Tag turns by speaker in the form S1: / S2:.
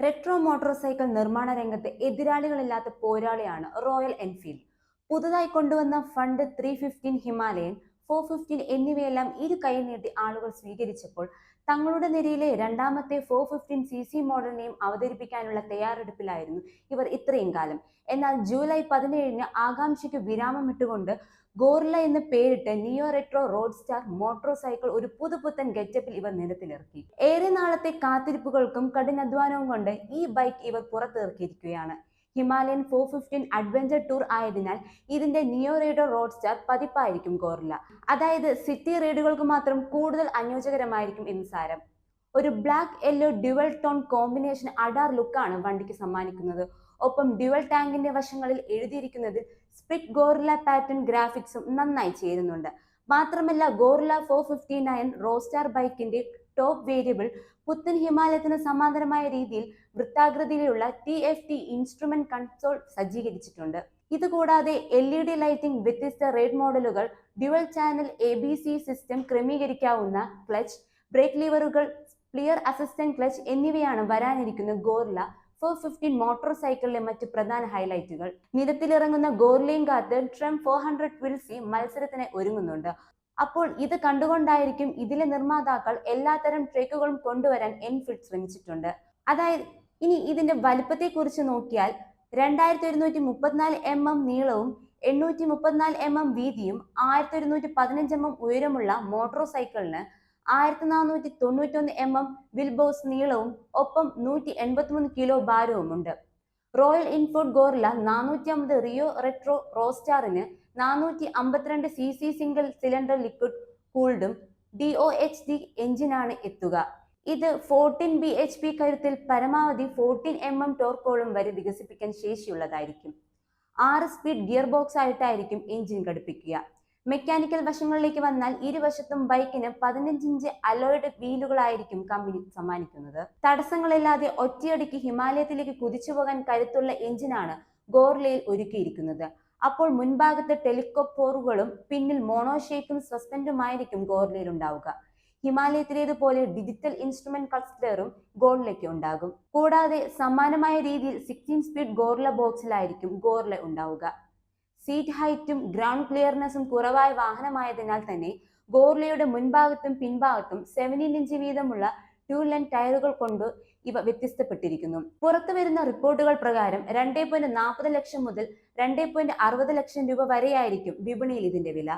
S1: Retro motor cycle നിർമ്മാണ രംഗത്ത് എതിരാളികളില്ലാത്ത പോരാളിയാണ് royal Enfield. പുതുതായി കൊണ്ടുവന്ന ഫണ്ട് 315, ഹിമാലയൻ 415 എന്നിവയെല്ലാം ഇരു കൈ നീട്ടി ആളുകൾ സ്വീകരിച്ചപ്പോൾ തങ്ങളുടെ നിരയിലെ രണ്ടാമത്തെ 415cc മോഡലിനെയും അവതരിപ്പിക്കാനുള്ള തയ്യാറെടുപ്പിലായിരുന്നു ഇവർ ഇത്രയും കാലം. എന്നാൽ ജൂലൈ 17-ന് ആകാംക്ഷയ്ക്ക് വിരാമമിട്ടുകൊണ്ട് ഗോറില്ല എന്ന് പേരിട്ട് neo retro roadster motorcycle ഒരു പുതുപുത്തൻ ഗെറ്റപ്പിൽ ഇവർ നിരത്തിലിറക്കി. ഏറെ നാളത്തെ കാത്തിരിപ്പുകൾക്കും കഠിനാധ്വാനവും കൊണ്ട് ഈ ബൈക്ക് ഇവർ പുറത്തിറക്കിയിരിക്കുകയാണ്. ഹിമാലയൻ 415 അഡ്വഞ്ചർ ടൂർ ആയതിനാൽ ഇതിന്റെ നിയോ റെട്രോ റോഡ് സ്റ്റാർ പതിപ്പായിരിക്കും ഗോറില്ല. അതായത് സിറ്റി റൈഡുകൾക്ക് മാത്രം കൂടുതൽ അനുയോജ്യകരമായിരിക്കും എന്ന് സാരം. ഒരു black yellow dual tone combination അഡാർ ലുക്കാണ് വണ്ടിക്ക് സമ്മാനിക്കുന്നത്. ഒപ്പം ഡ്യുവൽ ടാങ്കിന്റെ വശങ്ങളിൽ എഴുതിയിരിക്കുന്നതിൽ സ്പ്ലിറ്റ് ഗോറില്ല പാറ്റേൺ ഗ്രാഫിക്സും നന്നായി ചേരുന്നുണ്ട്. മാത്രമല്ല ഗോറില്ല 459 റോസ്റ്റാർ ബൈക്കിന്റെ ടോപ്പ് വേരിയബിൾ പുത്തൻ ഹിമാലയത്തിന് സമാന്തരമായ രീതിയിൽ വൃത്താകൃതിയിലുള്ള TFT ഇൻസ്ട്രുമെന്റ് കൺസോൾ സജ്ജീകരിച്ചിട്ടുണ്ട്. ഇതുകൂടാതെ LED ലൈറ്റിംഗ്, വ്യത്യസ്ത റേഡ് മോഡലുകൾ, ഡ്യുവൽ ചാനൽ ABC സിസ്റ്റം, ക്രമീകരിക്കാവുന്ന ക്ലച്ച്, ബ്രേക്ക് ലിവറുകൾ, സ്പിയർ അസിസ്റ്റന്റ് ക്ലച്ച് എന്നിവയാണ് വരാനിരിക്കുന്ന ഗോറില്ല 415 മോട്ടോർ സൈക്കിളിലെ മറ്റ് പ്രധാന ഹൈലൈറ്റുകൾ. നിരത്തിലിറങ്ങുന്ന ഗോറില്ലയും കാത്ത് ട്രം 400 ട്വിൽസി മത്സരത്തിന് ഒരുങ്ങുന്നുണ്ട്. അപ്പോൾ ഇത് കണ്ടുകൊണ്ടായിരിക്കും ഇതിലെ നിർമ്മാതാക്കൾ എല്ലാത്തരം ട്രക്കുകളും കൊണ്ടുവരാൻ എൻഫീൽഡ് ശ്രമിച്ചിട്ടുണ്ട്. അതായത് ഇനി ഇതിന്റെ വലുപ്പത്തെ കുറിച്ച് നോക്കിയാൽ 2134 mm നീളവും 834 mm വീതിയും 1115 mm ഉയരമുള്ള മോട്ടോർ സൈക്കിളിന് 1491 mm വിൽബോസ് നീളവും ഒപ്പം 183 കിലോ ഭാരവുമുണ്ട്. Royal Enfield Guerrilla 450 neo retro റോസ്റ്റാറിന് 452cc സിംഗിൾ സിലിണ്ടർ ലിക്വിഡ് കൂൾഡും DOHD എഞ്ചിനാണ് എത്തുക. ഇത് 14 bhp കരുത്തിൽ പരമാവധി 14 mm ടോർക്കോളം വരെ വികസിപ്പിക്കാൻ ശേഷിയുള്ളതായിരിക്കും. 6 സ്പീഡ് ഗിയർ ബോക്സ് ആയിട്ടായിരിക്കും എഞ്ചിൻ ഘടിപ്പിക്കുക. മെക്കാനിക്കൽ വശങ്ങളിലേക്ക് വന്നാൽ ഇരുവശത്തും ബൈക്കിന് 15 ഇഞ്ച് അലോയ്ഡ് വീലുകളായിരിക്കും കമ്പനി സമ്മാനിക്കുന്നത്. തടസ്സങ്ങളില്ലാതെ ഒറ്റയടിക്ക് ഹിമാലയത്തിലേക്ക് കുതിച്ചുപോകാൻ കരുത്തുള്ള എഞ്ചിനാണ് ഗോറില്ലയിൽ ഒരുക്കിയിരിക്കുന്നത്. അപ്പോൾ മുൻഭാഗത്ത് ടെലിസ്കോപ്പോറുകളും പിന്നിൽ മോണോഷേക്കും സസ്പെൻഡുമായിരിക്കും ഗോറില്ലയിൽ ഉണ്ടാവുക. ഹിമാലയത്തിലേതുപോലെ ഡിജിറ്റൽ ഇൻസ്ട്രുമെന്റ് ക്ലസ്റ്ററും ഗോറില്ലയ്ക്ക് ഉണ്ടാകും. കൂടാതെ സമാനമായ രീതിയിൽ 16 സ്പീഡ് ഗോറില്ല ബോക്സിലായിരിക്കും ഗോറില്ല ഉണ്ടാവുക. സീറ്റ് ഹൈറ്റും ഗ്രൗണ്ട് ക്ലിയർനെസ്സും കുറവായ വാഹനമായതിനാൽ തന്നെ ഗോറില്ലയുടെ മുൻഭാഗത്തും പിൻഭാഗത്തും 17 ഇഞ്ച് വീതമുള്ള 2 ലെൻ ടയറുകൾ കൊണ്ട് ഇവ വ്യത്യസ്തപ്പെട്ടിരിക്കുന്നു. പുറത്തു വരുന്ന റിപ്പോർട്ടുകൾ പ്രകാരം 2.40 ലക്ഷം മുതൽ 2.60 ലക്ഷം രൂപ വരെയായിരിക്കും വിപണിയിൽ ഇതിന്റെ വില.